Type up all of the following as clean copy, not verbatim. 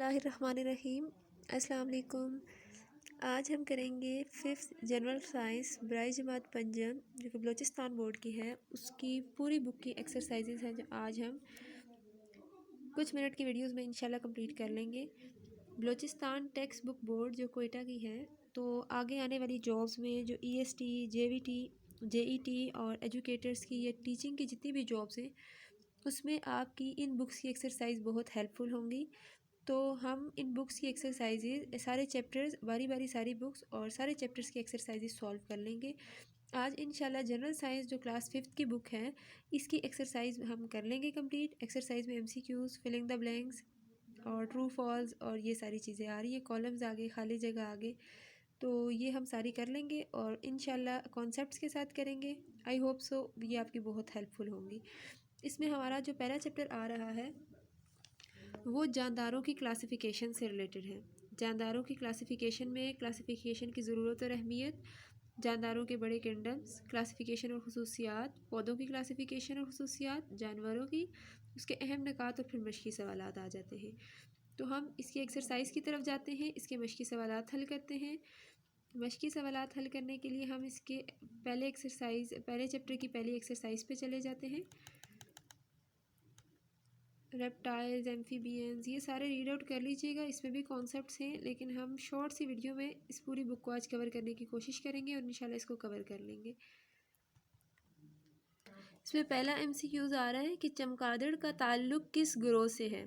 बिस्मिल्लाहिर्रहमानिर्रहीम। अस्सलाम वालेकुम। आज हम करेंगे 5th जनरल साइंस बराई जमात पंजम जो कि बलूचिस्तान बोर्ड की है, उसकी पूरी बुक की एक्सरसाइजेज हैं जो आज हम कुछ मिनट की वीडियोस में इंशाल्लाह कंप्लीट कर लेंगे। बलूचिस्तान टेक्स्ट बुक बोर्ड जो कोयटा की है, तो आगे आने वाली जॉब्स में जो EST, JVT, JET और एजुकेटर्स की या टीचिंग की जितनी भी जॉब्स हैं उसमें आपकी इन बुक्स की एक्सरसाइज बहुत हेल्पफुल होंगी। तो हम इन बुक्स की एक्सरसाइजेज सारे चैप्टर्स बारी बारी सारी बुक्स और सारे चैप्टर्स की एक्सरसाइजेज सॉल्व कर लेंगे। आज इंशाल्लाह जनरल साइंस जो क्लास 5th की बुक है इसकी एक्सरसाइज हम कर लेंगे कंप्लीट। एक्सरसाइज में MCQs, फिलिंग द ब्लैंक्स और ट्रू फॉल्स और ये सारी चीज़ें आ रही है, कॉलम्स आगे, खाली जगह आगे, तो ये हम सारी कर लेंगे और इंशाल्लाह कॉन्सेप्ट्स के साथ करेंगे। आई होप सो ये आपकी बहुत हेल्पफुल होंगी। इसमें हमारा जो पहला चैप्टर आ रहा है वो जानदारों की क्लासिफ़िकेशन से रिलेटेड है। जानदारों की क्लासिफ़िकेशन में क्लासिफ़िकेशन की ज़रूरत और अहमियत, जानदारों के बड़े किंगडम्स, क्लासिफ़िकेशन और खुसूसियात, पौधों की क्लासिफ़िकेशन और खुसूसियात, जानवरों की, उसके अहम निकात और फिर मशक़ी सवालात आ जाते हैं। तो हम इसकी एक्सरसाइज की तरफ जाते हैं, इसके मशक़ी सवालात हल करते हैं। मशक़ी सवालात हल करने के लिए हम इसके पहले चैप्टर की पहली एक्सरसाइज पे चले जाते हैं। रेप्टाइल्स, एम्फीबियंस, ये सारे रीड आउट कर लीजिएगा, इसमें भी कॉन्सेप्ट्स हैं, लेकिन हम शॉर्ट सी वीडियो में इस पूरी बुक को आज कवर करने की कोशिश करेंगे और इंशाल्लाह इसको कवर कर लेंगे। इसमें पहला MCQs आ रहा है कि चमगादड़ का ताल्लुक किस ग्रोह से है।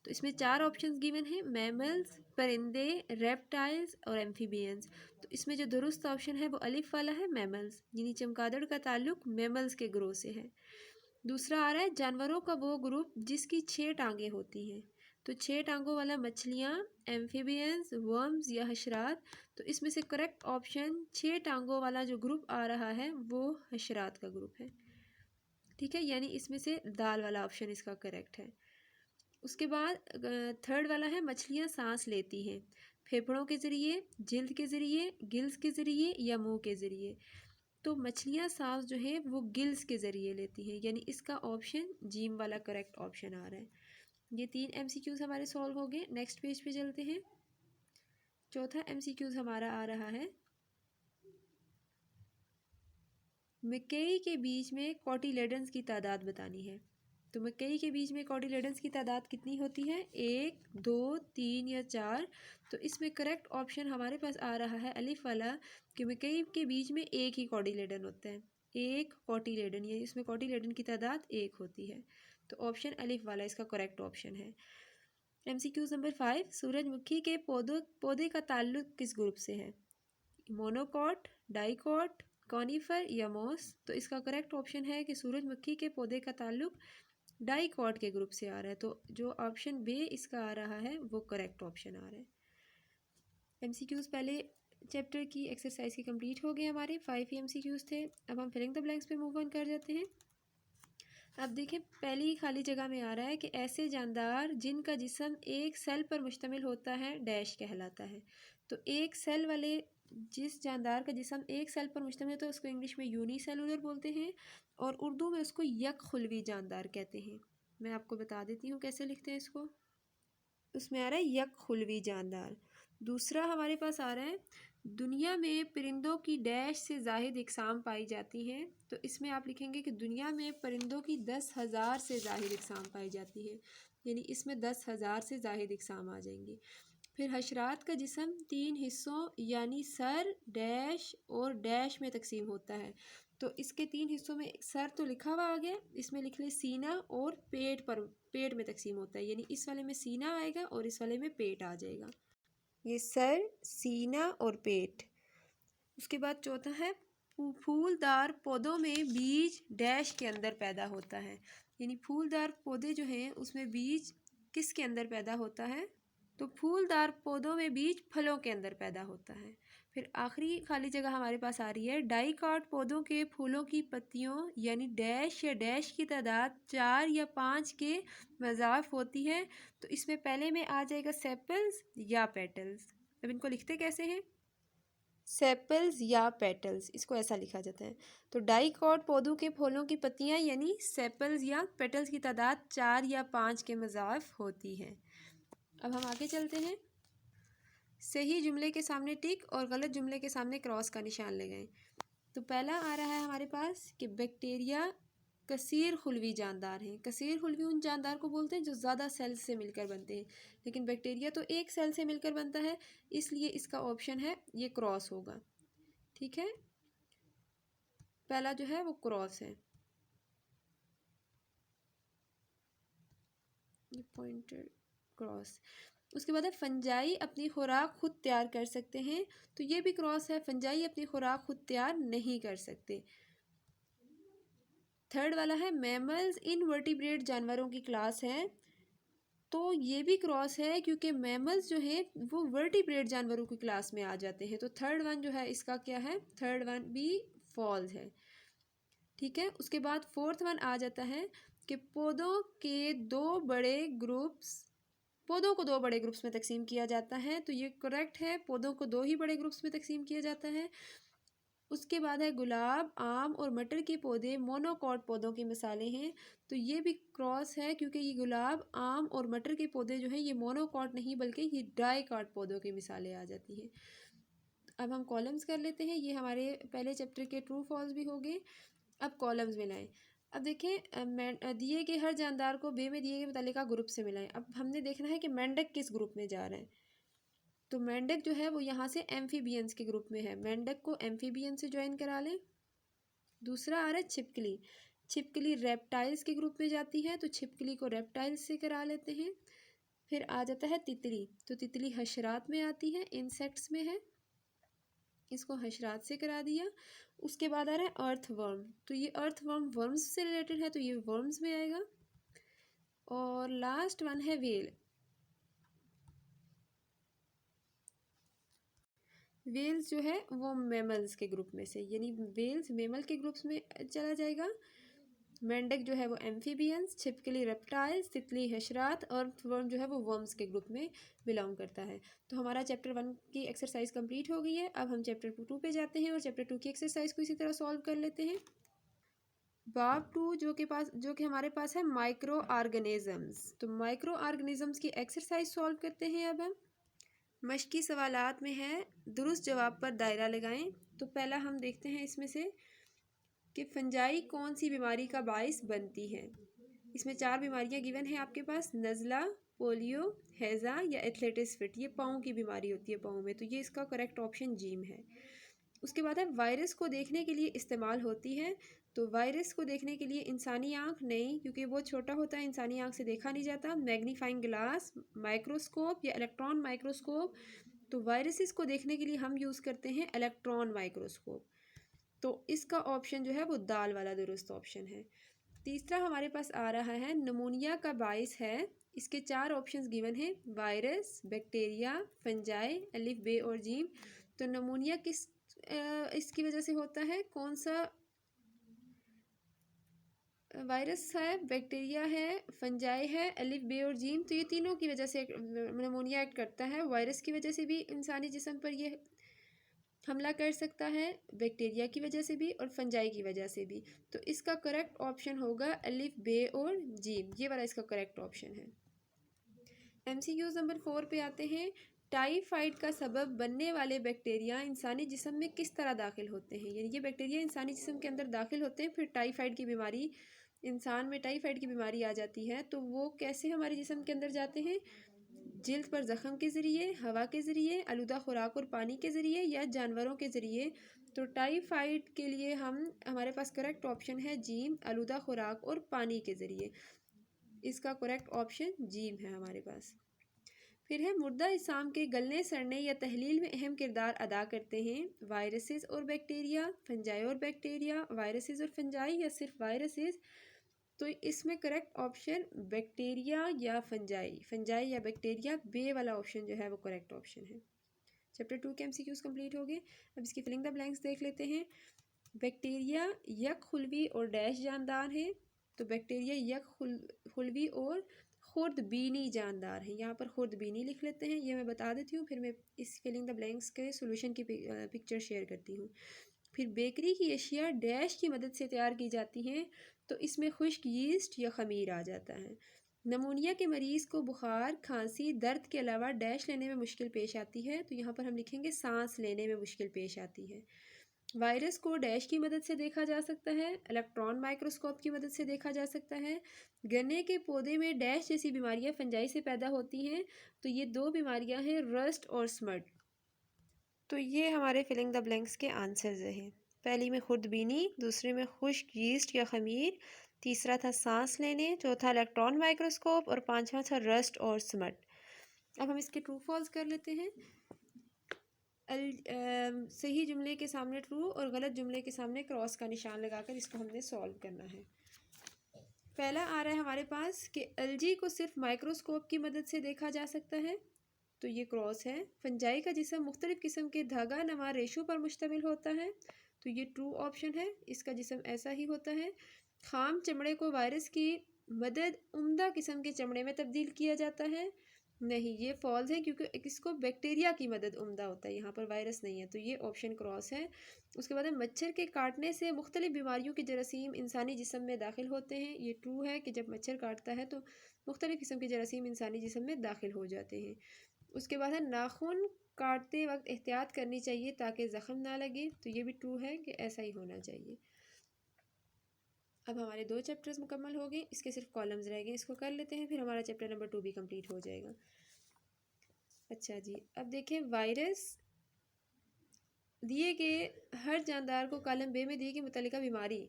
तो इसमें 4 ऑप्शंस गिवन हैं, मैमल्स, परिंदे, रेप्टाइल्स और एम्फीबियंस। तो इसमें जो दुरुस्त ऑप्शन है वो अलिफ वाला है, मैमल्स, यानी चमगादड़ का ताल्लुक मैमल्स के ग्रोह से है। दूसरा आ रहा है जानवरों का वो ग्रुप जिसकी 6 टांगें होती हैं। तो 6 टांगों वाला मछलियाँ, एम्फीबियंस, वर्म्स या हशरात। तो इसमें से करेक्ट ऑप्शन 6 टांगों वाला जो ग्रुप आ रहा है वो हशरात का ग्रुप है, ठीक है, यानी इसमें से दाल वाला ऑप्शन इसका करेक्ट है। उसके बाद थर्ड वाला है मछलियाँ सांस लेती हैं फेफड़ों के ज़रिए, जिल्द के ज़रिए, गिल्स के ज़रिए या मुंह के ज़रिए। तो मछलियाँ सांस जो है वो गिल्स के ज़रिए लेती हैं, यानी इसका ऑप्शन जीम वाला करेक्ट ऑप्शन आ रहा है। ये 3 MCQs हमारे सॉल्व हो गए। नेक्स्ट पेज पे चलते हैं। चौथा MCQs हमारा आ रहा है, मकई के बीज में कोटिलेडन्स की तादाद बतानी है। तो मकई के बीज में कोटिलेडन्स की तादाद कितनी होती है, 1, 2, 3 या 4। तो इसमें करेक्ट ऑप्शन हमारे पास आ रहा है अलिफ वाला कि मकई के बीज में एक ही कोटिलेडन होता है, एक कोटिलेडन, यानी इसमें कोटिलेडन की तादाद 1 होती है। तो ऑप्शन अलिफ वाला इसका करेक्ट ऑप्शन है। MCQ नंबर 5, सूरजमुखी के पौधे का ताल्लुक किस ग्रुप से है, मोनोकॉट, डाइकॉट, कॉनिफर या मॉस। तो इसका करेक्ट ऑप्शन है कि सूरजमुखी के पौधे का ताल्लुक डाइकॉट के ग्रुप से आ रहा है। तो जो ऑप्शन बी इसका आ रहा है वो करेक्ट ऑप्शन आ रहा है। MCQs पहले चैप्टर की एक्सरसाइज की कंप्लीट हो गए, हमारे 5 ही MCQs थे। अब हम फिलिंग द ब्लैंक्स पे मूव ऑन कर जाते हैं। अब देखें, पहली खाली जगह में आ रहा है कि ऐसे जानदार जिनका जिस्म एक सेल पर मुश्तमिल होता है डैश कहलाता है। तो एक सेल वाले जिस जानदार का जिस्म एक सेल पर मुश्तमिल होता है उसको इंग्लिश में यूनिसेलुलर बोलते हैं और उर्दू में उसको यकखुलवी जानदार कहते हैं। मैं आपको बता देती हूँ कैसे लिखते हैं इसको। उसमें आ रहा है यकखुलवी जानदार। दूसरा हमारे पास आ रहा है, दुनिया में परिंदों की डैश से जाहिद इकसाम पाई जाती हैं। तो इसमें आप लिखेंगे कि दुनिया में परिंदों की 10,000 से जाहिद इकसाम पाई जाती है, यानी इसमें 10,000 से जाहिद इकसाम आ जाएंगी। फिर हशरात का जिस्म 3 हिस्सों यानी सर, डैश और डैश में तकसीम होता है। तो इसके 3 हिस्सों में सर तो लिखा हुआ आ गया, इसमें लिख ले सीना और पेट में तकसीम होता है, यानी इस वाले में सीना आएगा और इस वाले में पेट आ जाएगा। ये सर, सीना और पेट। उसके बाद चौथा है, फूलदार पौधों में बीज डैश के अंदर पैदा होता है, यानी फूलदार पौधे जो हैं उसमें बीज किसके अंदर पैदा होता है, तो फूलदार पौधों में बीज फलों के अंदर पैदा होता है। फिर आखिरी खाली जगह हमारे पास आ रही है, डाइकॉट पौधों के फूलों की पत्तियों यानी डैश या डैश की तादाद 4 या 5 के मज़ाफ होती है। तो इसमें पहले में आ जाएगा सेपल्स या पेटल्स। अब इनको लिखते कैसे हैं, सेपल्स या पेटल्स, इसको ऐसा लिखा जाता है। तो डाइकॉट पौधों के फूलों की पत्तियां यानी सेपल्स या पेटल्स की तादाद 4 या 5 के मज़ाफ होती है। अब हम आगे चलते हैं। सही जुमले के सामने टिक और गलत जुमले के सामने क्रॉस का निशान लगाएं। तो पहला आ रहा है हमारे पास कि बैक्टीरिया कसीर खुलवी जानदार हैं। कसीर खुलवी उन जानदार को बोलते हैं जो ज़्यादा सेल्स से मिलकर बनते हैं, लेकिन बैक्टीरिया तो एक सेल से मिलकर बनता है, इसलिए इसका ऑप्शन है ये क्रॉस होगा। ठीक है, पहला जो है वो क्रॉस है। ये पॉइंटेड क्रॉस। उसके बाद है फंजाई अपनी खुराक खुद तैयार कर सकते हैं, तो ये भी क्रॉस है। फंजाई अपनी खुराक खुद तैयार नहीं कर सकते। थर्ड वाला है मैमल्स इनवर्टिब्रेट जानवरों की क्लास है, तो ये भी क्रॉस है क्योंकि मैमल्स जो है वो वर्टिब्रेट जानवरों की क्लास में आ जाते हैं। तो थर्ड वन जो है इसका क्या है, थर्ड वन भी फॉल्स है। ठीक है, उसके बाद फोर्थ वन आ जाता है कि पौधों को दो बड़े ग्रुप्स में तकसीम किया जाता है, तो ये करेक्ट है, पौधों को दो ही बड़े ग्रुप्स में तकसीम किया जाता है। उसके बाद है गुलाब, आम और मटर के पौधे मोनोकॉट पौधों की मिसालें हैं, तो ये भी क्रॉस है क्योंकि ये गुलाब, आम और मटर के पौधे जो हैं ये मोनोकॉट नहीं बल्कि ये डाइकॉट पौधों की मिसालें आ जाती हैं। अब हम कॉलम्स कर लेते हैं। ये हमारे पहले चैप्टर के ट्रू फॉल्स भी हो गए। अब कॉलम्स मिलाएं। अब देखें दिए गए हर जानदार को बे में दिए गए मुतालिका ग्रुप से मिलाएं। अब हमने देखना है कि मेंढक किस ग्रुप में जा रहा है। तो मेंढक जो है वो यहाँ से एम्फीबियंस के ग्रुप में है, मेंढक को एम्फीबियन से ज्वाइन करा लें। दूसरा आ रहा है छिपकली। छिपकली रेप्टाइल्स के ग्रुप में जाती है, तो छिपकली को रेप्टाइल्स से करा लेते हैं। फिर आ जाता है तितली, तो तितली हशरात में आती है, इंसेक्ट्स में है, इसको हशरात से करा दिया। उसके बाद आ रहा है अर्थवर्म, तो ये अर्थवर्म वर्म्स से रिलेटेड है, तो ये वर्म्स में आएगा। और लास्ट वन है वेल। वेल्स जो है वो मेमल्स के ग्रुप में से, यानी वेल्स मेमल के ग्रुप्स में चला जाएगा। मेंढक जो है वो एम्फीबियंस, छिपकली रेप्टाइल्स, तितली हशरात और वर्म जो है वो वर्म्स के ग्रुप में बिलोंग करता है। तो हमारा चैप्टर 1 की एक्सरसाइज कंप्लीट हो गई है। अब हम चैप्टर 2 पे जाते हैं और चैप्टर 2 की एक्सरसाइज को इसी तरह सॉल्व कर लेते हैं। बाब 2 जो कि हमारे पास है माइक्रो ऑर्गेनिजम्स, तो माइक्रो ऑर्गेनिजम्स की एक्सरसाइज सॉल्व करते हैं। अब हम मश्की सवालात में है दुरुस्त जवाब पर दायरा लगाएं। तो पहला हम देखते हैं इसमें से कि फंजाई कौन सी बीमारी का बाइस बनती है। इसमें 4 बीमारियां गिवन है आपके पास, नज़ला, पोलियो, हैज़ा या एथलेटिस फिट। ये पाँव की बीमारी होती है, पाँव में, तो ये इसका करेक्ट ऑप्शन जीम है। उसके बाद है वायरस को देखने के लिए इस्तेमाल होती है, तो वायरस को देखने के लिए इंसानी आँख नहीं, क्योंकि वो छोटा होता है, इंसानी आँख से देखा नहीं जाता। मैग्नीफाइंग ग्लास, माइक्रोस्कोप या इलेक्ट्रॉन माइक्रोस्कोप, तो वायरसेस को देखने के लिए हम यूज़ करते हैं इलेक्ट्रॉन माइक्रोस्कोप। तो इसका ऑप्शन जो है वो दाल वाला दुरुस्त ऑप्शन है। तीसरा हमारे पास आ रहा है नमूनिया का बाइस है। इसके 4 ऑप्शंस गिवन हैं, वायरस, बैक्टीरिया, फंजाई, अलिफ बे और जीम। तो नमूनिया इसकी वजह से होता है, कौन सा वायरस है, बैक्टीरिया है, फंजाई है, अलिफ बे और जीम, तो ये तीनों की वजह से नमूनिया एक्ट करता है। वायरस की वजह से भी इंसानी जिस्म पर ये हमला कर सकता है, बैक्टीरिया की वजह से भी और फंजाई की वजह से भी। तो इसका करेक्ट ऑप्शन होगा अलिफ बे और जीम, ये वाला इसका करेक्ट ऑप्शन है। MCQ नंबर 4 पे आते हैं। टाइफाइड का सबब बनने वाले बैक्टीरिया इंसानी जिस्म में किस तरह दाखिल होते हैं, यानी ये बैक्टीरिया इंसानी जिस्म के अंदर दाखिल होते हैं, फिर टाइफाइड की बीमारी, इंसान में टाइफाइड की बीमारी आ जाती है। तो वो कैसे हमारे जिस्म के अंदर जाते हैं, जिल्द पर ज़ख़म के ज़रिए, हवा के ज़रिए, आलूदा खुराक और पानी के ज़रिए या जानवरों के ज़रिए। तो टाइफाइड के लिए हमारे पास करेक्ट ऑप्शन है जीम, आलूदा खुराक और पानी के ज़रिए। इसका करेक्ट ऑप्शन जीम है हमारे पास। फिर है मुर्दा इस्साम के गलने सड़ने या तहलील में अहम किरदार अदा करते हैं, वायरसेस और बैक्टीरिया, फंजाई और बैक्टीरिया, वायरसेस और फंजाई या सिर्फ वायरसेस। तो इसमें करेक्ट ऑप्शन बैक्टीरिया या फंजाई या बैक्टीरिया, बे वाला ऑप्शन जो है वो करेक्ट ऑप्शन है। चैप्टर 2 के MCQs कंप्लीट हो गए। अब इसकी फिलिंग द ब्लैंक्स देख लेते हैं। बैक्टीरिया यक खुलवी और डैश जानदार हैं, तो बैक्टीरिया यक खुलवी और खुर्दबीनी जानदार हैं। यहाँ पर खुर्दबीनी लिख लेते हैं, ये मैं बता देती हूँ, फिर मैं इस फिलिंग द ब्लैंक्स के सोल्यूशन की पिक्चर शेयर करती हूँ। फिर बेकरी की अशिया डैश की मदद से तैयार की जाती हैं, तो इसमें खुश्क यीस्ट या खमीर आ जाता है। नमूनिया के मरीज़ को बुखार, खांसी, दर्द के अलावा डैश लेने में मुश्किल पेश आती है, तो यहाँ पर हम लिखेंगे सांस लेने में मुश्किल पेश आती है। वायरस को डैश की मदद से देखा जा सकता है, इलेक्ट्रॉन माइक्रोस्कोप की मदद से देखा जा सकता है। गन्ने के पौधे में डैश जैसी बीमारियां फंजाई से पैदा होती हैं, तो ये दो बीमारियां हैं, रस्ट और स्मट। तो ये हमारे फिलिंग द ब्लैंक्स के आंसर्स हैं। पहली में खुर्दबीनी, दूसरे में खुश्क यीस्ट या खमीर, तीसरा था सांस लेने, चौथा इलेक्ट्रॉन माइक्रोस्कोप और पांचवा था रस्ट और स्मट। अब हम इसके ट्रू फॉल्स कर लेते हैं। सही जुमले के सामने ट्रू और गलत जुमले के सामने क्रॉस का निशान लगाकर इसको हमने सॉल्व करना है। पहला आ रहा है हमारे पास कि एलजी को सिर्फ माइक्रोस्कोप की मदद से देखा जा सकता है, तो ये क्रॉस है। फंजाई का जिस्म मुख्तलिफ किस्म के धागा नमा रेशों पर मुश्तमिल होता है, तो ये ट्रू ऑप्शन है, इसका जिस्म ऐसा ही होता है। खाम चमड़े को वायरस की मदद उम्दा किस्म के चमड़े में तब्दील किया जाता है, नहीं ये फॉल्स है, क्योंकि इसको बैक्टीरिया की मदद उम्दा होता है, यहाँ पर वायरस नहीं है, तो ये ऑप्शन क्रॉस है। उसके बाद मच्छर के काटने से मुख्तलिफ बीमारियों के जरासीम इंसानी जिस्म में दाखिल होते हैं, ये ट्रू है कि जब मच्छर काटता है तो मुख्तलिफ किस्म के जरासीम इंसानी जिस्म में दाखिल हो जाते हैं। उसके बाद है नाखून काटते वक्त एहतियात करनी चाहिए ताकि ज़ख़म ना लगे, तो ये भी ट्रू है कि ऐसा ही होना चाहिए। अब हमारे 2 चैप्टर्स मुकम्मल हो गए, इसके सिर्फ कॉलम्स रह गए, इसको कर लेते हैं, फिर हमारा चैप्टर नंबर 2 भी कंप्लीट हो जाएगा। अच्छा जी, अब देखें वायरस दिए गए हर जानदार को कॉलम बे में दिए गए मुतल्लिका बीमारी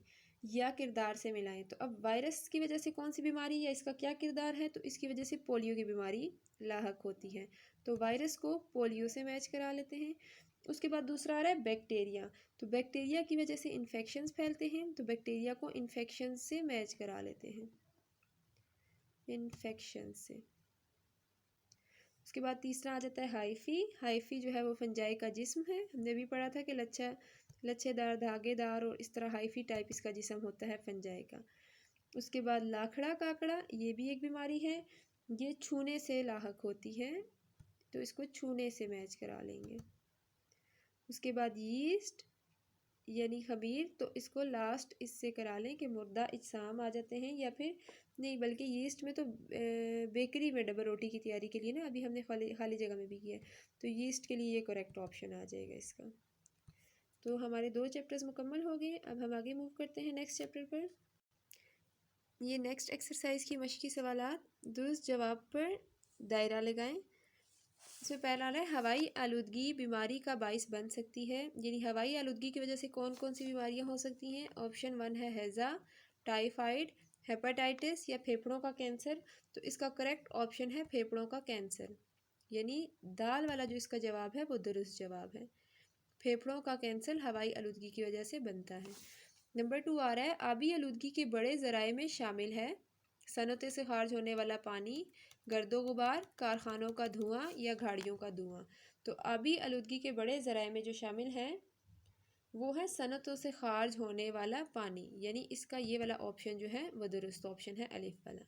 या किरदार से मिलाएं। तो अब वायरस की वजह से कौन सी बीमारी या इसका क्या किरदार है, तो इसकी वजह से पोलियो की बीमारी लाहक होती है, तो वायरस को पोलियो से मैच करा लेते हैं। उसके बाद दूसरा आ रहा है बैक्टीरिया, तो बैक्टीरिया की वजह से इन्फेक्शंस फैलते हैं, तो बैक्टीरिया को इन्फेक्शन से मैच करा लेते हैं, इन्फेक्शन से। उसके बाद तीसरा आ जाता है हाइफी, हाइफी जो है वो फंजाई का जिस्म है, हमने भी पढ़ा था कि लच्छेदार धागेदार और इस तरह हाइफी टाइप इसका जिस्म होता है फंजाई का। उसके बाद लाखड़ा काकड़ा, ये भी एक बीमारी है, ये छूने से लाहक होती है, तो इसको छूने से मैच करा लेंगे। उसके बाद यीस्ट यानी खमीर, तो इसको लास्ट इससे करा लें कि मुर्दा इज्साम आ जाते हैं, या फिर नहीं बल्कि यीस्ट में तो बेकरी में डबल रोटी की तैयारी के लिए ना, अभी हमने खाली जगह में भी किया, तो यीस्ट के लिए ये करेक्ट ऑप्शन आ जाएगा इसका। तो हमारे 2 चैप्टर्स मुकम्मल हो गए, अब हम आगे मूव करते हैं नेक्स्ट चैप्टर पर। ये नेक्स्ट एक्सरसाइज की मश्की सवालात, दुरुस्त जवाब पर दायरा लगाएं। इसमें पहला है हवाई आलूदगी बीमारी का बाइस बन सकती है, यानी हवाई आलूदगी की वजह से कौन कौन सी बीमारियां हो सकती हैं। ऑप्शन 1 है हैज़ा, टाइफाइड, हेपेटाइटिस या फेफड़ों का कैंसर, तो इसका करेक्ट ऑप्शन है फेफड़ों का कैंसर, यानी दाल वाला जो इसका जवाब है वो दुरुस्त जवाब है। फेफड़ों का कैंसर हवाई आलूदगी की वजह से बनता है। नंबर 2 आ रहा है आबी आलूदगी के बड़े ज़राए में शामिल है सनतों से खारिज होने वाला पानी, गर्दो गुबार, कारखानों का धुआं या गाड़ियों का धुआं। तो आबी आलूदगी के बड़े ज़राए में जो शामिल है वो है सनतों से खारिज होने वाला पानी, यानी इसका ये वाला ऑप्शन जो है वो दुरुस्त ऑप्शन है, अलिफ वाला।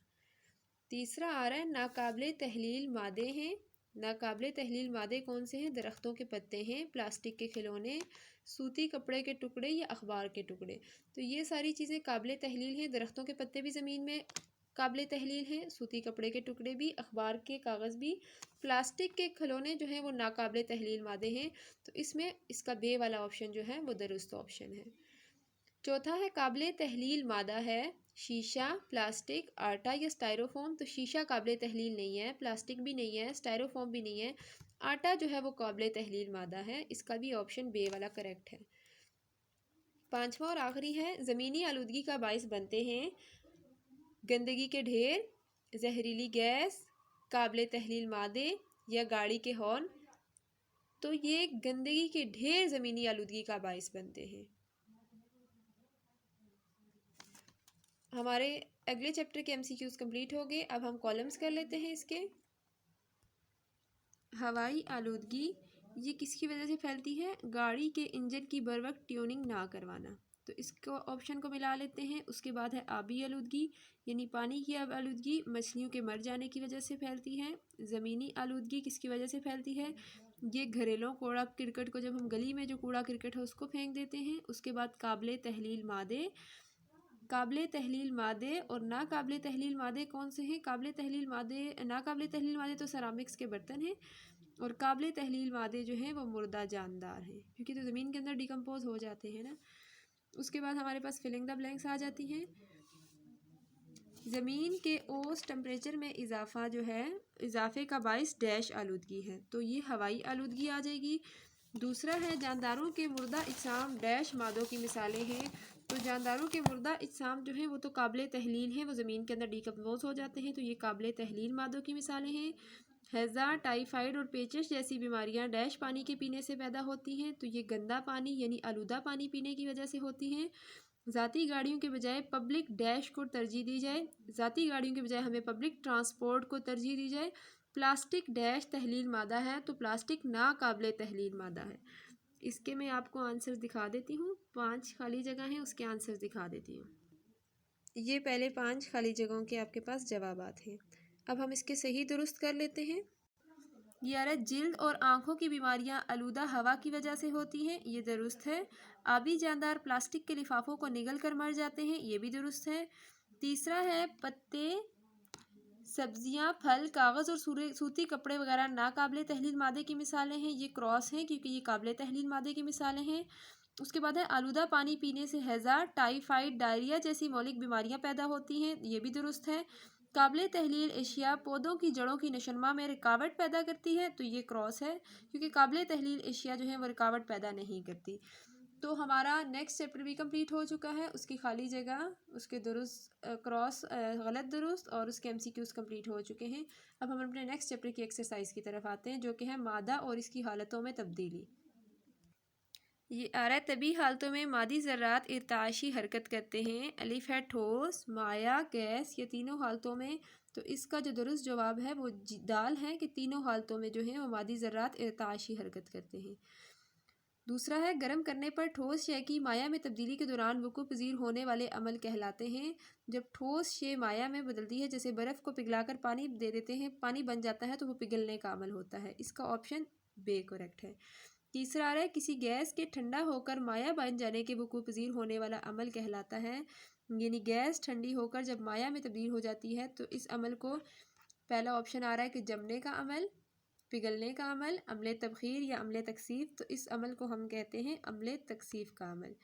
तीसरा आ रहा है नाकाबिले तहलील मादे हैं, नाकाबिले तहलील मादे कौन से हैं। दरख्तों के पत्ते हैं, प्लास्टिक के खिलौने, सूती कपड़े के टुकड़े या अखबार के टुकड़े। तो ये सारी चीज़ें काबिले तहलील हैं, दरख्तों के पत्ते भी ज़मीन में काबिले तहलील हैं, सूती कपड़े के टुकड़े भी, अखबार के कागज़ भी, प्लास्टिक के खिलौने जो हैं वो नाकाबिले तहलील मादे हैं, तो इसमें इसका बे वाला ऑप्शन जो है वो दुरुस्त ऑप्शन है। चौथा है काबिले तहलील मादा है शीशा, प्लास्टिक, आटा या स्टायरोफोम, तो शीशा काबिले तहलील नहीं है, प्लास्टिक भी नहीं है, स्टायरोफोम भी नहीं है, आटा जो है वो काबिले तहलील मादा है, इसका भी ऑप्शन बे वाला करेक्ट है। पांचवा और आखिरी है ज़मीनी आलूदगी का बाइस बनते हैं गंदगी के ढेर, जहरीली गैस, काबिले तहलील मादे या गाड़ी के हॉर्न, तो ये गंदगी के ढेर ज़मीनी आलूदगी का बाइस बनते हैं। हमारे अगले चैप्टर के MCQs कंप्लीट हो गए, अब हम कॉलम्स कर लेते हैं इसके। हवाई आलूदगी ये किसकी वजह से फैलती है, गाड़ी के इंजन की बर वक्त ट्यूनिंग ना करवाना, तो इसको ऑप्शन को मिला लेते हैं। उसके बाद है आबी आलूदगी यानी पानी की आलूदगी मछलियों के मर जाने की वजह से फैलती है। ज़मीनी आलूदगी किसकी वजह से फैलती है, ये घरेलू कूड़ा क्रिकेट को जब हम गली में जो कूड़ा क्रिकेट है उसको फेंक देते हैं। उसके बाद काबिले तहलील मादे काबिल तहलील मादे और नाकाबिल तहलील मादे कौन से हैं? काबिल तहलील मादे, नाकाबिल तहलील मादे तो सरामिक्स के बर्तन हैं, और काबिल तहलील मादे जो हैं वो मुर्दा जानदार हैं, क्योंकि तो ज़मीन के अंदर डिकम्पोज हो जाते हैं ना। उसके बाद हमारे पास फिलिंग द ब्लैंक्स आ जाती हैं। ज़मीन के औसत टेम्परेचर में इजाफा जो है, इजाफे का बाइस डैश आलूदगी है, तो ये हवाई आलूदगी आ जाएगी। दूसरा है जानदारों के मुर्दा अजसाम डैश मादों की मिसालें हैं, तो जानदारों के मुर्दा अजसाम जो हैं वो तो काबिल तहलील हैं, वो ज़मीन के अंदर डिकम्पोज हो जाते हैं, तो ये काबिल तहलील मादों की मिसालें हैं। हैज़ा, टाइफाइड और पेचिश जैसी बीमारियां डैश पानी के पीने से पैदा होती हैं, तो ये गंदा पानी यानी आलूदा पानी पीने की वजह से होती हैं। ज़ाती गाड़ियों के बजाय पब्लिक डैश को तरजीह दी जाए, ज़ाती गाड़ियों के बजाय हमें पब्लिक ट्रांसपोर्ट को तरजीह दी जाए। प्लास्टिक डैश तहलील मादा है, तो प्लास्टिक नाकाबिल तहलील मादा है। इसके मैं आपको आंसर दिखा देती हूँ, 5 खाली जगह हैं, उसके आंसर दिखा देती हूँ। ये पहले 5 खाली जगहों के आपके पास जवाबात हैं। अब हम इसके सही दुरुस्त कर लेते हैं। ये आ रहा है जिल्द और आँखों की बीमारियां आलूदा हवा की वजह से होती हैं, ये दुरुस्त है। आबी जानदार प्लास्टिक के लिफाफों को निगल कर मर जाते हैं, ये भी दुरुस्त है। तीसरा है पत्ते, सब्जियां, फल, कागज़ और सूती कपड़े वगैरह नाकाबिल तहलील मादे की मिसालें हैं, ये क्रॉस हैं क्योंकि ये काबिल तहलील मादे की मिसालें हैं। उसके बाद है आलूदा पानी पीने से हैज़ा, टाइफाइड, डायरिया जैसी मौलिक बीमारियां पैदा होती हैं, ये भी दुरुस्त है। काबिल तहलील एशिया पौधों की जड़ों की नशोनुमा में रुकावट पैदा करती है, तो ये क्रॉस है क्योंकि काबिल तहलील एशिया जो है वो रुकावट पैदा नहीं करती। तो हमारा नेक्स्ट चैप्टर भी कंप्लीट हो चुका है, उसकी खाली जगह, उसके दुरुस्त क्रॉस गलत दुरुस्त और उसके एमसीक्यूज कंप्लीट हो चुके हैं। अब हम अपने नेक्स्ट चैप्टर की एक्सरसाइज की तरफ आते हैं, जो कि है मादा और इसकी हालतों में तब्दीली। ये आ रहा है तभी हालतों में मादी ज़र्रात इर्ताशी हरकत करते हैं। अलिफ है ठोस, माया, गैस, ये तीनों हालतों में, तो इसका जो दुरुस्त जवाब है वो दाल है कि तीनों हालतों में जो है वो मादी ज़र्रात इर्ताशी हरकत करते हैं। दूसरा है गर्म करने पर ठोस शय की माया में तब्दीली के दौरान वक़ूफ़ पज़ीर होने वाले अमल कहलाते हैं। जब ठोस शय माया में बदलती है, जैसे बर्फ़ को पिघलाकर पानी दे देते हैं, पानी बन जाता है, तो वो पिघलने का अमल होता है। इसका ऑप्शन बे करेक्ट है। तीसरा आ रहा है किसी गैस के ठंडा होकर माया बन जाने के वक़ूफ़ पज़ीर होने वाला अमल कहलाता है, यानी गैस ठंडी होकर जब माया में तब्दील हो जाती है, तो इस अमल को, पहला ऑप्शन आ रहा है कि जमने का अमल, पिघलने का अमल, अम्ले तबखीर या अम्ले तकसीफ, तो इस अमल को हम कहते हैं अम्ले तकसीफ का अमल।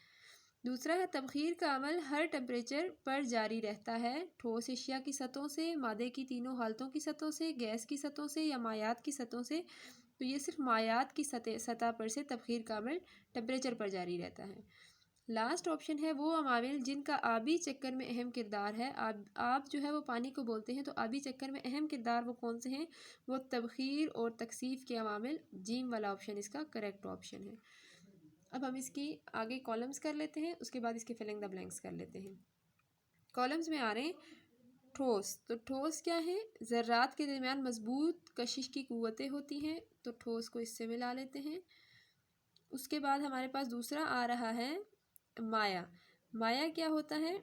दूसरा है तबखीर का अमल हर टेम्परेचर पर जारी रहता है, ठोस एशिया की सतहों से, मादे की तीनों हालतों की सतहों से, गैस की सतहों से या मायात की सतहों से, तो ये सिर्फ मायात की सतह पर से तबखीर का अमल टेम्परेचर पर जारी रहता है। लास्ट ऑप्शन है वो अमाविल जिनका आबी चक्कर में अहम किरदार है। आप जो है वो पानी को बोलते हैं, तो आबी चक्कर में अहम किरदार वो कौन से हैं? वो तबखीर और तकसीफ के अमाविल, जीम वाला ऑप्शन इसका करेक्ट ऑप्शन है। अब हम इसकी आगे कॉलम्स कर लेते हैं, उसके बाद इसके फिलिंग द ब्लैंक्स कर लेते हैं। कॉलम्स में आ रहे हैं ठोस, तो ठोस क्या है? ज़र्रात के दरमियान मजबूत कशिश की कुव्वतें होती हैं, तो ठोस को इससे मिला लेते हैं। उसके बाद हमारे पास दूसरा आ रहा है माया। माया क्या होता है?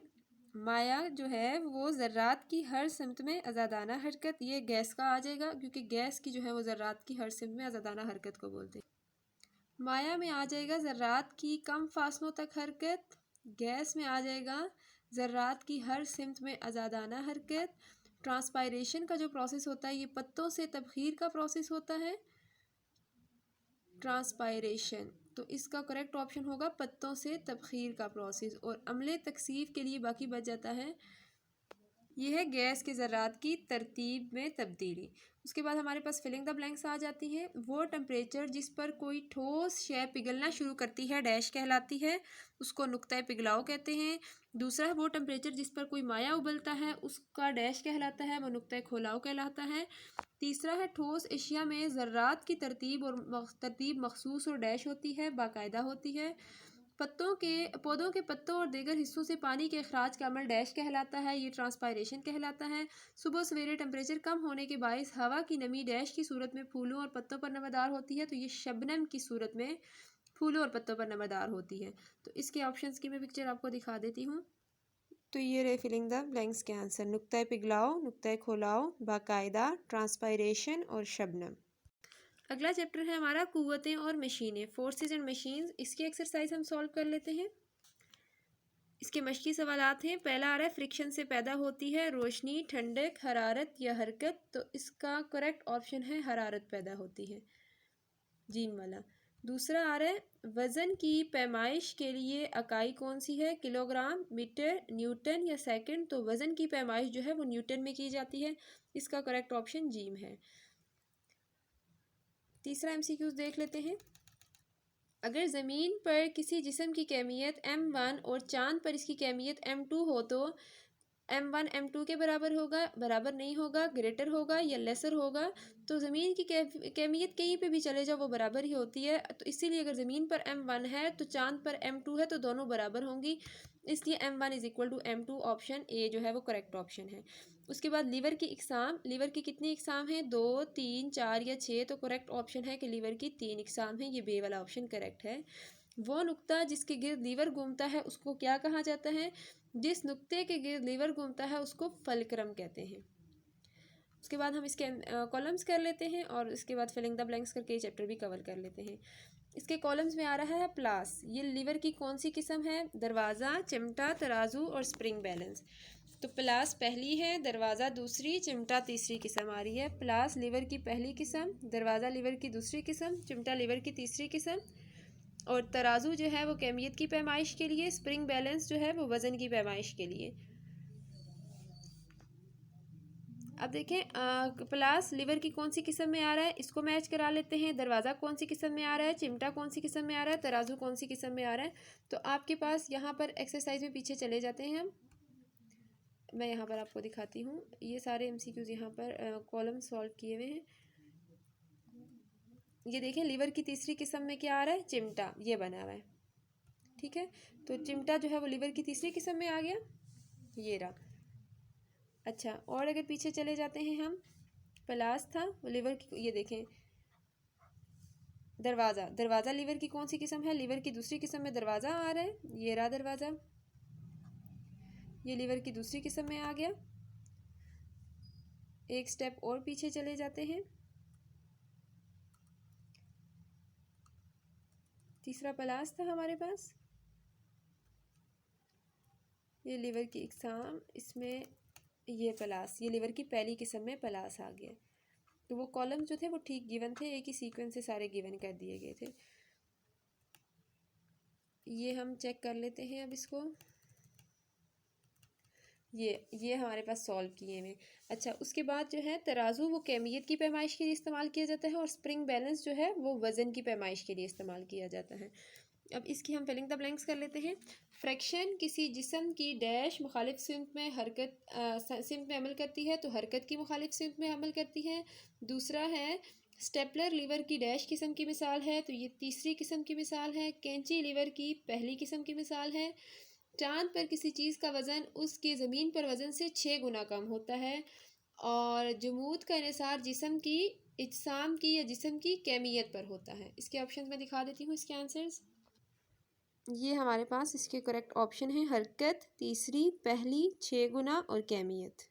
माया जो है वो ज़र्रात की हर सिमत में आज़ादाना हरकत, ये गैस का आ जाएगा क्योंकि गैस की जो है वो ज़र्रात की हर सिमत में आज़ादाना हरकत को बोलते हैं। माया में आ जाएगा ज़र्रात की कम फासलों तक हरकत, गैस में आ जाएगा ज़र्रात की हर सिमत में आज़ादाना हरकत। ट्रांसपायरेशन का जो प्रोसेस होता है ये पत्तों से तबखीर का प्रोसेस होता है, ट्रांसपायरेशन, तो इसका करेक्ट ऑप्शन होगा पत्तों से तबखीर का प्रोसेस। और अम्ले तकसीफ के लिए बाकी बच जाता है, यह है गैस के ज़र्रात की तरतीब में तब्दीली। उसके बाद हमारे पास फिलिंग द ब्लैंक्स आ जाती हैं। वो टेम्परेचर जिस पर कोई ठोस शय पिघलना शुरू करती है डैश कहलाती है, उसको नुक्ता पिघलाव कहते हैं। दूसरा है वो टेम्परेचर जिस पर कोई माया उबलता है, उसका डैश कहलाता है, वो नुक्ता खोलाव कहलाता है। तीसरा है ठोस एशिया में ज़र्रात की तरतीब मखसूस और डैश होती है, बाकायदा होती है। पौधों के पत्तों और दीगर हिस्सों से पानी के अखराज का अमल डैश कहलाता है, ये ट्रांसपायरेशन कहलाता है। सुबह सवेरे टेम्परेचर कम होने के बायस हवा की नमी डैश की सूरत में फूलों और पत्तों पर नमदार होती है, तो ये शबनम की सूरत में फूलों और पत्तों पर नमदार होती है। तो इसके ऑप्शंस की मैं पिक्चर आपको दिखा देती हूँ। तो ये रहे फिलिंग द ब्लैंक्स के आंसर, नुक्ता पिघलाव, नुक्ता खोलाव, बाकायदा, ट्रांसपायरेशन और शबनम। अगला चैप्टर है हमारा कुव्वतें और मशीनें, फोर्सेस एंड मशीन्स। इसकी एक्सरसाइज हम सॉल्व कर लेते हैं। इसके मश्की सवालात हैं। पहला आ रहा है फ्रिक्शन से पैदा होती है रोशनी, ठंडक, हरारत या हरकत। तो इसका करेक्ट ऑप्शन है हरारत पैदा होती है, जीन वाला। दूसरा आ रहा है वज़न की पैमाइश के लिए इकाई कौन सी है, किलोग्राम, मीटर, न्यूटन या सेकंड। तो वज़न की पैमाइश जो है वो न्यूटन में की जाती है, इसका करेक्ट ऑप्शन जीम है। तीसरा एमसीक्यूज देख लेते हैं। अगर ज़मीन पर किसी जिस्म की कैमियत m1 और चाँद पर इसकी कैमियत m2 हो तो m1 m2 के बराबर होगा, बराबर नहीं होगा, ग्रेटर होगा या लेसर होगा। तो ज़मीन की कैमियत कहीं पे भी चले जाओ वो बराबर ही होती है। तो इसीलिए अगर ज़मीन पर m1 है तो चाँद पर m2 है, तो दोनों बराबर होंगी, इसलिए m1 is equal to m2। Option A जो है वो करेक्ट ऑप्शन है। उसके बाद लीवर की इकसाम, लीवर की कितनी इकसाम है, 2, 3, 4 या 6। तो करेक्ट ऑप्शन है कि लीवर की 3 इकसाम है, ये बे वाला ऑप्शन करेक्ट है। वो नुक्ता जिसके गिर्द लीवर घूमता है उसको क्या कहा जाता है, जिस नुक्ते के गिर्द लीवर घूमता है उसको फलक्रम कहते हैं। उसके बाद हम इसके कॉलम्स कर लेते हैं और इसके बाद फिलिंग द ब्लैंक्स करके चैप्टर भी कवर कर लेते हैं। इसके कॉलम्स में आ रहा है प्लास, ये लीवर की कौन सी किस्म है, दरवाज़ा, चिमटा, तराजू और स्प्रिंग बैलेंस। तो प्लास पहली है, दरवाज़ा दूसरी, चिमटा तीसरी किस्म आ रही है। प्लास लीवर की पहली किस्म, दरवाज़ा लीवर की दूसरी किस्म, चिमटा लीवर की तीसरी किस्म और तराजू जो है वो कैमियत की पैमाइश के लिए, स्प्रिंग बैलेंस जो है वो वज़न की पैमाइश के लिए। अब देखें प्लास लीवर की कौन सी किस्म में आ रहा है, इसको मैच करा लेते हैं। दरवाज़ा कौन सी किस्म में आ रहा है, चिमटा कौन सी किस्म में आ रहा है, तराजू कौन सी किस्म में आ रहा है। तो आपके पास यहाँ पर एक्सरसाइज में पीछे चले जाते हैं हम, मैं यहाँ पर आपको दिखाती हूँ। ये सारे एमसीक्यूज यहाँ पर कॉलम सॉल्व किए हुए हैं। ये देखें लीवर की तीसरी किस्म में क्या आ रहा है, चिमटा, ये बना हुआ है, ठीक है। तो चिमटा जो है वो लीवर की तीसरी किस्म में आ गया, ये रहा। अच्छा, और अगर पीछे चले जाते हैं हम, प्लास था वो लीवर की, ये देखें दरवाज़ा, दरवाज़ा लीवर की कौन सी किस्म है, लीवर की दूसरी किस्म में दरवाज़ा आ रहा है, ये रहा दरवाज़ा, ये लीवर की दूसरी किस्म में आ गया। एक स्टेप और पीछे चले जाते हैं, तीसरा प्लास था हमारे पास, ये लीवर की इकसाम, इसमें ये प्लास, ये लीवर की पहली किस्म में प्लास आ गया। तो वो कॉलम जो थे वो ठीक गिवन थे, एक ही सीक्वेंस से सारे गिवन कर दिए गए थे। ये हम चेक कर लेते हैं अब इसको, ये हमारे पास सॉल्व किए हुए। अच्छा, उसके बाद जो है तराजू वो कैमियत की पैमाइश के लिए इस्तेमाल किया जाता है और स्प्रिंग बैलेंस जो है वो वज़न की पैमाइश के लिए इस्तेमाल किया जाता है। अब इसकी हम फिलिंग द ब्लैंक्स कर लेते हैं। फ्रैक्शन किसी जिस्म की डैश मुखालिफ सिमत में हरकत सिमत में अमल करती है, तो हरकत की मुखालिफ सिमत में अमल करती है। दूसरा है स्टेपलर लीवर की डैश किस्म की मिसाल है, तो ये तीसरी किस्म की मिसाल है। कैंची लीवर की पहली किस्म की मिसाल है। चांद पर किसी चीज़ का वज़न उसके ज़मीन पर वज़न से 6 गुना कम होता है। और जमूद का इन्हिसार जिस्म की इज्साम की या जिस्म की कैमियत पर होता है। इसके ऑप्शन मैं दिखा देती हूँ, इसके आंसर्स ये हमारे पास इसके करेक्ट ऑप्शन है, हरकत तीसरी, पहली, 6 गुना और कैमियत।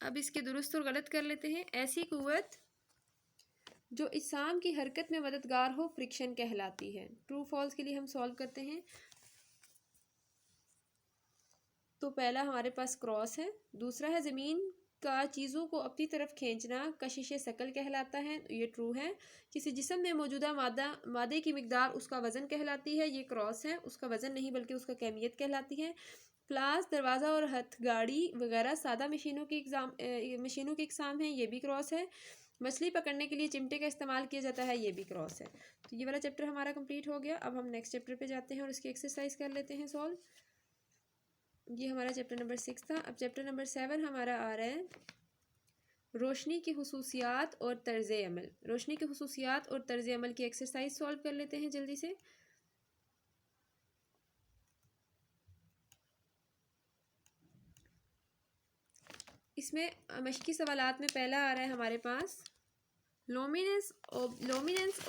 अब इसके दुरुस्त और गलत कर लेते हैं। ऐसी कुव्वत जो इज्साम की हरकत में मददगार हो फ्रिक्शन कहलाती है। ट्रू फॉल्स के लिए हम सॉल्व करते हैं। तो पहला हमारे पास क्रॉस है, दूसरा है ज़मीन का चीज़ों को अपनी तरफ खींचना कशिश शकल कहलाता है, ये ट्रू है। किसी जिस्म में मौजूदा मादे की मिकदार उसका वज़न कहलाती है, ये क्रॉस है, उसका वज़न नहीं बल्कि उसका कैमियत कहलाती है। प्लास, दरवाज़ा और हथगाड़ी वगैरह सादा मशीनों की इकसाम हैं, ये भी क्रॉस है। मछली पकड़ने के लिए चिमटे का इस्तेमाल किया जाता है, ये भी क्रॉस है। तो ये वाला चैप्टर हमारा कंप्लीट हो गया। अब हम नेक्स्ट चैप्टर पे जाते हैं और इसकी एक्सरसाइज कर लेते हैं सॉल्व। ये हमारा चैप्टर नंबर 6 था। अब चैप्टर नंबर 7 हमारा आ रहा है रोशनी की हुसूसियात और तर्ज अमल। रोशनी की हुसूसियात और तर्ज अमल की एक्सरसाइज सॉल्व कर लेते हैं जल्दी से। इसमें मश्की सवालात में पहला आ रहा है हमारे पास लोमिनेंस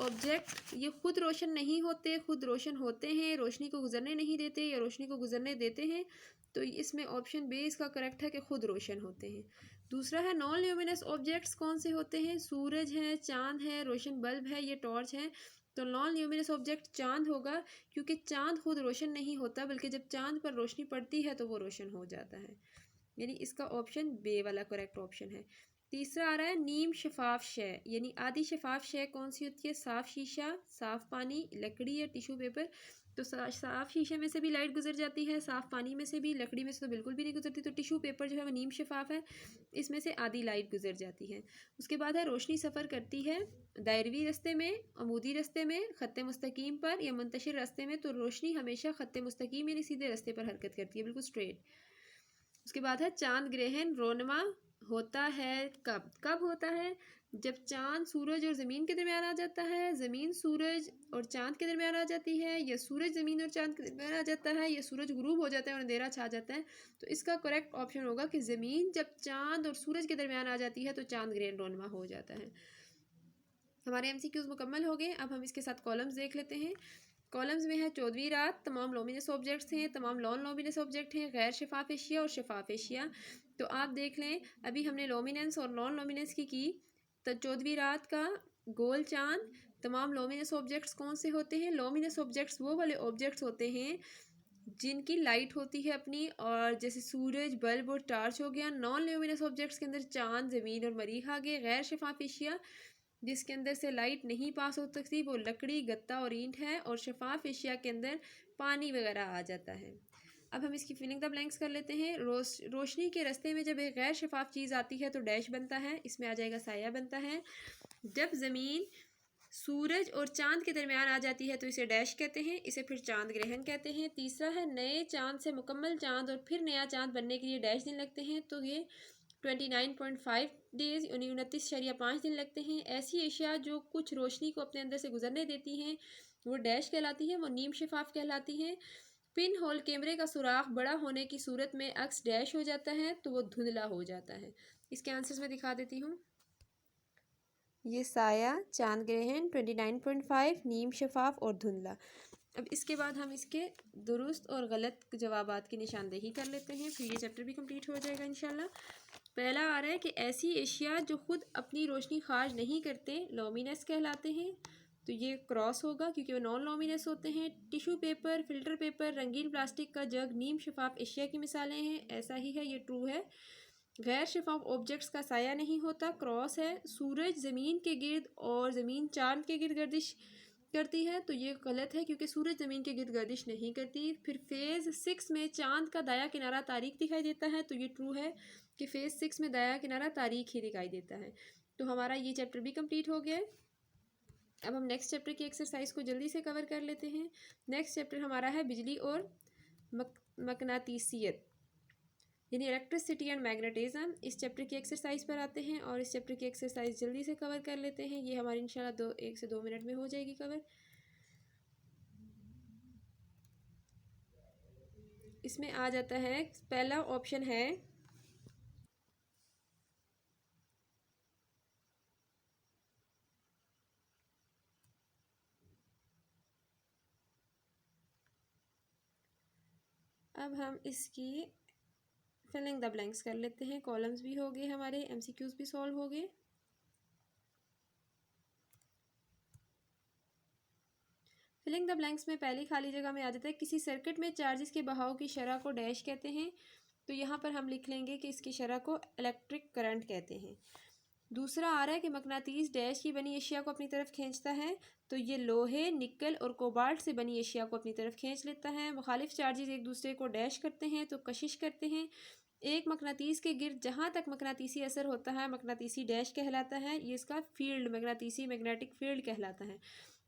ऑब्जेक्ट ये खुद रोशन नहीं होते, खुद रोशन होते हैं, रोशनी को गुजरने नहीं देते या रोशनी को गुजरने देते हैं। तो इसमें ऑप्शन बी इसका करेक्ट है कि खुद रोशन होते हैं। दूसरा है नॉन ल्यूमिनस ऑब्जेक्ट्स कौन से होते हैं, सूरज है, चांद है, रोशन बल्ब है, ये टॉर्च है। तो नॉन ल्यूमिनस ऑब्जेक्ट चांद होगा, क्योंकि चांद खुद रोशन नहीं होता, बल्कि जब चांद पर रोशनी पड़ती है तो वो रोशन हो जाता है। यानी इसका ऑप्शन बे वाला करेक्ट ऑप्शन है। तीसरा आ रहा है नीम शफाफ शय, यानी आधी शफाफ शय कौन सी होती है? साफ शीशा, साफ पानी, लकड़ी या टिश्यू पेपर। तो साफ शीशे में से भी लाइट गुजर जाती है, साफ पानी में से भी, लकड़ी में से तो बिल्कुल भी नहीं गुजरती। तो टिश्यू पेपर जो है वो नीम शफाफ है, इसमें से आधी लाइट गुजर जाती है। उसके बाद है रोशनी सफ़र करती है दायरवी रास्ते में, अमूदी रास्ते में, ख़त्ते मुस्तकीम पर या मुंतशिर रास्ते में। तो रोशनी हमेशा ख़त्ते मुस्तकीम यानी सीधे रास्ते पर हरकत करती है, बिल्कुल स्ट्रेट। उसके बाद है चांद ग्रहण रोनमा होता है कब? कब होता है? जब चांद सूरज और ज़मीन के दरमियान आ जाता है, ज़मीन सूरज और चांद के दरमियान आ जाती है, या सूरज ज़मीन और चांद के दरमियान आ जाता है, या सूरज गुरूब हो जाता है और अंधेरा छा जाता है। तो इसका करेक्ट ऑप्शन होगा कि ज़मीन जब चांद और सूरज के दरमियान आ जाती है तो चांद ग्रहण रोनमा हो जाता है। हमारे MCQs मुकम्मल हो गए। अब हम इसके साथ कॉलम्स देख लेते हैं। कॉलम्स में है 14वीं रात, तमाम लोमिनस ऑब्जेक्ट्स हैं, तमाम नॉन लोमिनस ऑब्जेक्ट हैं, गैर शफाफ एशिया और शफाफ एशिया। तो आप देख लें, अभी हमने लोमिनेंस और नॉन लोमिनेंस की। तो 14वीं रात का गोल चांद, तमाम लोमिनस ऑब्जेक्ट्स कौन से होते हैं? लोमिनस ऑब्जेक्ट्स वो वाले ऑब्जेक्ट्स होते हैं जिनकी लाइट होती है अपनी, और जैसे सूरज, बल्ब और टार्च हो गया। नॉन ल्यूमिनस ऑब्जेक्ट्स के अंदर चांद, ज़मीन और मरीख आ गए। गैर शफाफ एशिया जिसके अंदर से लाइट नहीं पास हो सकती, वो लकड़ी, गत्ता और ईंट है। और शफाफ एशिया के अंदर पानी वगैरह आ जाता है। अब हम इसकी फिलिंग द ब्लैंक्स कर लेते हैं। रोशनी के रास्ते में जब एक गैर शफाफ चीज़ आती है तो डैश बनता है, इसमें आ जाएगा साया बनता है। जब ज़मीन सूरज और चांद के दरमियान आ जाती है तो इसे डैश कहते हैं, इसे फिर चांद ग्रहण कहते हैं। तीसरा है नए चांद से मुकम्मल चांद और फिर नया चांद बनने के लिए डैश दिन लगते हैं, तो ये 29.5 डेज यानी 29.5 दिन लगते हैं। ऐसी एशिया जो कुछ रोशनी को अपने अंदर से गुजरने देती हैं वो डैश कहलाती है, वो नीम शफाफ कहलाती हैं। पिन होल कैमरे का सुराख बड़ा होने की सूरत में अक्स डैश हो जाता है तो वो धुंधला हो जाता है। इसके आंसर्स में दिखा देती हूँ। ये साया, चांद ग्रहण, 29.5, नीम शफाफ और धुंधला। अब इसके बाद हम इसके दुरुस्त और गलत जवाबात की निशानदेही कर लेते हैं, फिर ये चैप्टर भी कंप्लीट हो जाएगा इंशाल्लाह। पहला आ रहा है कि ऐसी एशिया जो खुद अपनी रोशनी खारिज नहीं करते लोमिनस कहलाते हैं, तो ये क्रॉस होगा क्योंकि वो नॉन लोमिनस होते हैं। टिश्यू पेपर, फिल्टर पेपर, रंगीन प्लास्टिक का जग नीम शफाफ एशिया की मिसालें हैं, ऐसा ही है, ये ट्रू है। गैर शफाफ ऑब्जेक्ट्स का साया नहीं होता, क्रॉस है। सूरज ज़मीन के गिर्द और ज़मीन चांद के गिर्द गर्दिश करती है, तो ये गलत है क्योंकि सूरज ज़मीन के गिर्द गर्दिश नहीं करती। फिर फेज़ 6 में चांद का दाया किनारा तारीख दिखाई देता है, तो ये ट्रू है कि फेज़ 6 में दाया किनारा तारीख ही दिखाई देता है। तो हमारा ये चैप्टर भी कंप्लीट हो गया है। अब हम नेक्स्ट चैप्टर की एक्सरसाइज को जल्दी से कवर कर लेते हैं। नेक्स्ट चैप्टर हमारा है बिजली और मकनातीसियत यानी इलेक्ट्रिसिटी एंड मैग्नेटिज्म। इस चैप्टर की एक्सरसाइज पर आते हैं और इस चैप्टर की एक्सरसाइज जल्दी से कवर कर लेते हैं। ये हमारी इंशाल्लाह 1 से 2 मिनट में हो जाएगी कवर। इसमें आ जाता है, पहला ऑप्शन है अब हम इसकी फिलिंग द ब्लैंक्स कर लेते हैं। कॉलम्स भी हो गए हमारे, MCQs भी सॉल्व हो गए। फिलिंग द ब्लैंक्स में पहली खाली जगह में आ जाता है किसी सर्किट में चार्जेस के बहाव की शरह को डैश कहते हैं, तो यहाँ पर हम लिख लेंगे कि इसकी शरह को इलेक्ट्रिक करंट कहते हैं। दूसरा आ रहा है कि मकनातीस डैश की बनी एशिया को अपनी तरफ खींचता है, तो ये लोहे, निकल और कोबाल्ट से बनी एशिया को अपनी तरफ खींच लेता है। मुखालिफ चार्जेस एक दूसरे को डैश करते हैं तो कशिश करते हैं। एक मकनातीस के गिर्द जहाँ तक मकनातीसी असर होता है मकनातीसी डैश कहलाता है, ये इसका फील्ड मकनातीसी मैग्नेटिक फील्ड कहलाता है।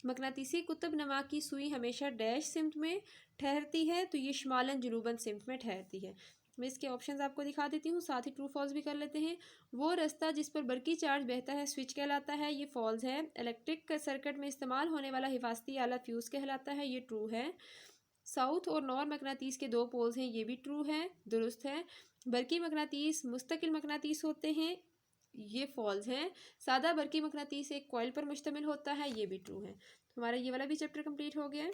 मकनातीसी कुतुब नमा की सुई हमेशा डैश सिमत में ठहरती है, तो ये शुमालन जुनूबन सिमत में ठहरती है। मैं इसके ऑप्शंस आपको दिखा देती हूँ, साथ ही ट्रू फॉल्स भी कर लेते हैं। वो रास्ता जिस पर बरकी चार्ज बहता है स्विच कहलाता है, ये फॉल्स है। इलेक्ट्रिक सर्किट में इस्तेमाल होने वाला हिफाजती आला फ्यूज़ कहलाता है, ये ट्रू है। साउथ और नॉर्थ मकनातीस के 2 पोल्स हैं, ये भी ट्रू है, दुरुस्त है। बरकी मकनातीस मुस्तकिल मकनातीस होते हैं, ये फॉल्स है। सादा बरकी मकनातीस एक कॉइल पर मुश्तमिल होता है, ये भी ट्रू है। हमारा ये वाला भी चैप्टर कंप्लीट हो गया है।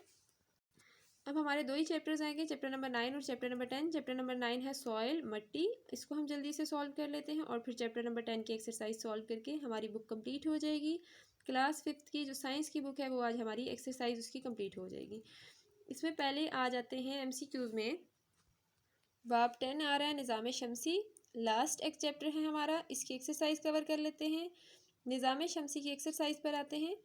अब हमारे दो ही चैप्टर्स आएंगे, चैप्टर नंबर 9 और चैप्टर नंबर 10। चैप्टर नंबर 9 है सॉइल, मट्टी, इसको हम जल्दी से सॉल्व कर लेते हैं और फिर चैप्टर नंबर 10 की एक्सरसाइज सॉल्व करके हमारी बुक कंप्लीट हो जाएगी। क्लास 5th की जो साइंस की बुक है वो आज हमारी एक्सरसाइज उसकी कंप्लीट हो जाएगी। इसमें पहले आ जाते हैं MCQs में। बाब 10 आ रहा है निज़ाम शमसी, लास्ट एक चैप्टर है हमारा, इसकी एक्सरसाइज कवर कर लेते हैं। निज़ाम शमसी की एक्सरसाइज पर आते हैं।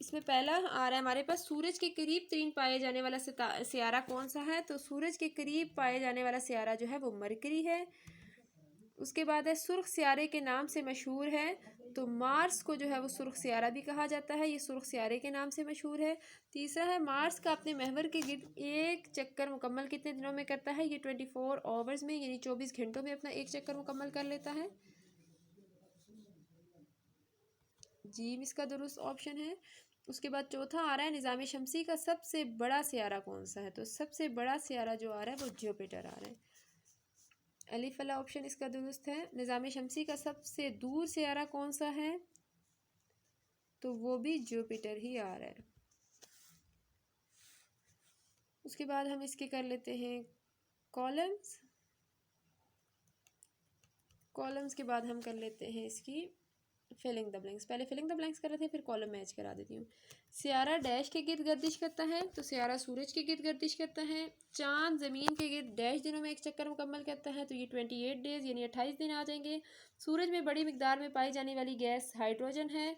इसमें पहला आ रहा है हमारे पास, सूरज के करीब तरीन पाए जाने वाला सियारा कौन सा है? तो सूरज के करीब पाए जाने वाला सियारा जो है वो मरकरी है। उसके बाद है सुर्ख सियारे के नाम से मशहूर है, तो मार्स को जो है वो सुर्ख सियारा भी कहा जाता है, ये सुर्ख सियारे के नाम से मशहूर है। तीसरा है मार्स का अपने महवर के गिर्द एक चक्कर मुकम्मल कितने दिनों में करता है? ये 24 आवर्स में यानी 24 घंटों में अपना एक चक्कर मुकम्मल कर लेता है। जी इसका दुरुस्त ऑप्शन है। उसके बाद चौथा आ रहा है निज़ाम शमसी का सबसे बड़ा सियारा कौन सा है? तो सबसे बड़ा सियारा जो आ रहा है वो जुपिटर आ रहा है। अलिफ वाला ऑप्शन इसका दुरुस्त है। निज़ाम शमसी का सबसे दूर सियारा कौन सा है? तो वो भी जुपिटर ही आ रहा है। उसके बाद हम इसके कर लेते हैं कॉलम्स। कॉलम्स के बाद हम कर लेते हैं इसकी फिलिंग द ब्लैंक्स। पहले फिलिंग द ब्लैंक्स कर रहे थे, फिर कॉलम मैच करा देती हूँ। सियारा डैश के गिर्द गर्दिश करता है, तो सियारा सूरज के गिर्द गर्दिश करता है। चांद ज़मीन के गिर्द डैश दिनों में एक चक्कर मुकम्मल करता है, तो ये 28 डेज यानी 28 दिन आ जाएंगे। सूरज में बड़ी मिकदार में पाई जाने वाली गैस हाइड्रोजन है।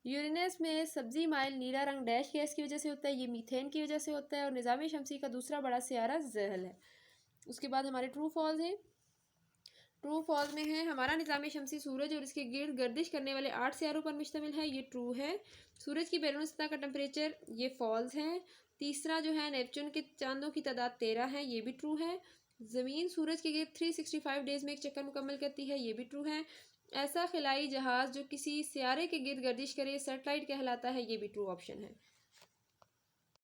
यूरेनस में सब्जी माइल नीला रंग डैश गैस की वजह से होता है, ये मीथेन की वजह से होता है। और निज़ाम शमसी का दूसरा बड़ा सियारा ज़हल है। उसके बाद हमारे ट्रू फॉल्स हैं। ट्रू फॉल्स में है हमारा निज़ाम शमसी सूरज और इसके गिर्द गर्दिश करने वाले 8 सियारों पर मुश्तमिल है, ये ट्रू है। सूरज की बैरून सतह का टेम्परेचर, ये फॉल्स है। तीसरा जो है नेपच्यून के चांदों की तादाद 13 है, ये भी ट्रू है। ज़मीन सूरज के गिर्द 365 डेज में एक चक्कर मुकम्मल करती है, ये भी ट्रू है। ऐसा खिलाई जहाज़ जो किसी सियारे के गिर्द गर्दिश करे सैटेलाइट कहलाता है, ये भी ट्रू ऑप्शन है।